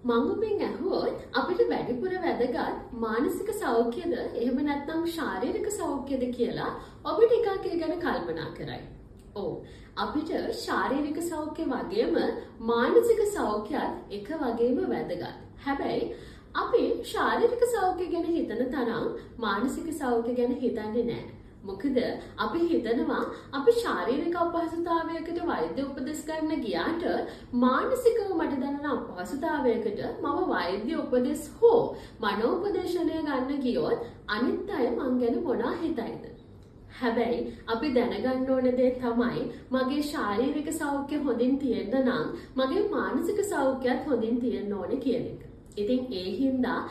මම ඔබෙන් ඇහුවොත් අපිට වැඩිපුර වැදගත් මානසික සෞඛ්‍යද එහෙම නැත්නම් ශාරීරික සෞඛ්‍යද කියලා ඔබ ටිකක් ඒ ගැන කල්පනා කරයි. ඔව්. අපිට ශාරීරික සෞඛ්‍ය වගේම මානසික සෞඛ්‍යත් එක වගේම වැදගත්. හැබැයි අපි ශාරීරික සෞඛ්‍ය ගැන හිතන තරම් මානසික සෞඛ්‍ය ගැන හිතන්නේ නැහැ. මොකද අපි හිතනවා අපි ශාරීරික අපහසුතාවයකට වෛද්‍ය උපදෙස් ගන්න ගියාට මානසිකව මට දැනෙන අපහසුතාවයකට මම වෛද්‍ය උපදෙස් හෝ මනෝපදේශනය ගන්න ගියොත් අනිත් අය මං ගැන මොනවා හිතයිද? හැබැයි අපි දැනගන්න ඕන දේ තමයි මගේ ශාරීරික සෞඛ්‍ය හොඳින් තියෙන්න නම් මගේ මානසික සෞඛ්‍යයත් හොඳින් තියෙන්න ඕනේ කියන එක. ඉතින් ඒ හින්දා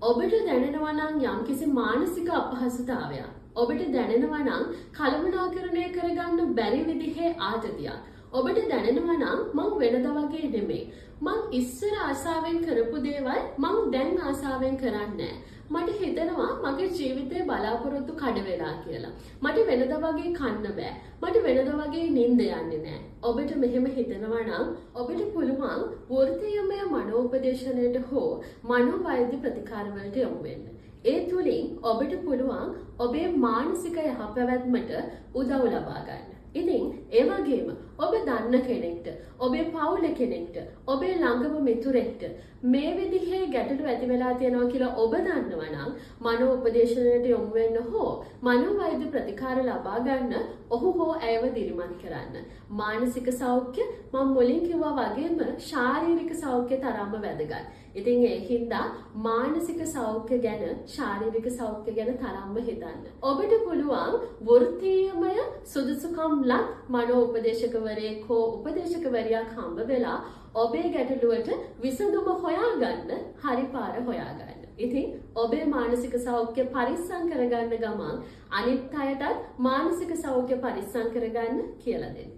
ඔබට දැනෙනවා නම් යම්කිසි මානසික අපහසුතාවයක් ඔබට දැනෙනවා නම් කලමනාකරණය කරගන්න බැරි විදිහේ ආතතියක් ඔබට දැනෙනවා නම් මං වෙනද වගේ නෙමෙයි මං ඉස්සර ආසාවෙන් කරපු දේවල් මං දැන් ආසාවෙන් කරන්නේ මට හිතෙනවා මගේ ජීවිතේ බලාපොරොත්තු කඩ වෙලා කියලා මට වෙනද වගේ කන්න බෑ මට වෙනද වගේ නිින්ද යන්නේ නැහැ ඔබට මෙහෙම හිතෙනවා නම් ඔබට පුළුවන් වෘත්තීයමය මනෝපදේශනයට හෝ මනෝවෛද්‍ය ප්‍රතිකාර වලට යොමු වෙන්න ඒ තුලින් ඔබට පුළුවන් ඔබේ මානසික යහපැවැත්මට උදව් ලබා ගන්න. ඉතින් ඒ වගේම ඔබ දන්න කෙනෙක්ට, ඔබේ පවුලේ කෙනෙක්ට, ඔබේ ළඟම මිතුරෙක්ට මේ විදිහේ ගැටලු ඇති වෙලා තියෙනවා කියලා ඔබ දන්නවා නම් මනෝ උපදේශනයට යොමු වෙන්න හෝ මනෝවෛද්‍ය ප්‍රතිකාර ලබා ගන්න ඔහු හෝ ඇයව දිරිමත් කරන්න. මානසික සෞඛ්‍ය මම මුලින් කිව්වා වගේම ශාරීරික සෞඛ්‍ය තරම්ම වැදගත්. ඉතින් ඒ හින්දා මානසික සෞඛ්‍ය ගැන ශාරීරික සෞඛ්‍ය ගැන තරම්ම හිතන්න. ඔබට පුළුවන් වෘත්තීයමය සුදුසුකම් ලක් මනෝ උපදේශකවරයෙක් හෝ උපදේශකවරියක් හම්බ වෙලා ඔබේ ගැටලුවට විසඳුම හොයාගන්න හරි පාර හොයාගන්න. ඉතින් ඔබේ මානසික සෞඛ්‍ය පරිස්සම් කරගන්න ගමන් අනිත් අයටත් මානසික සෞඛ්‍ය පරිස්සම් කරගන්න කියලා දෙන්න.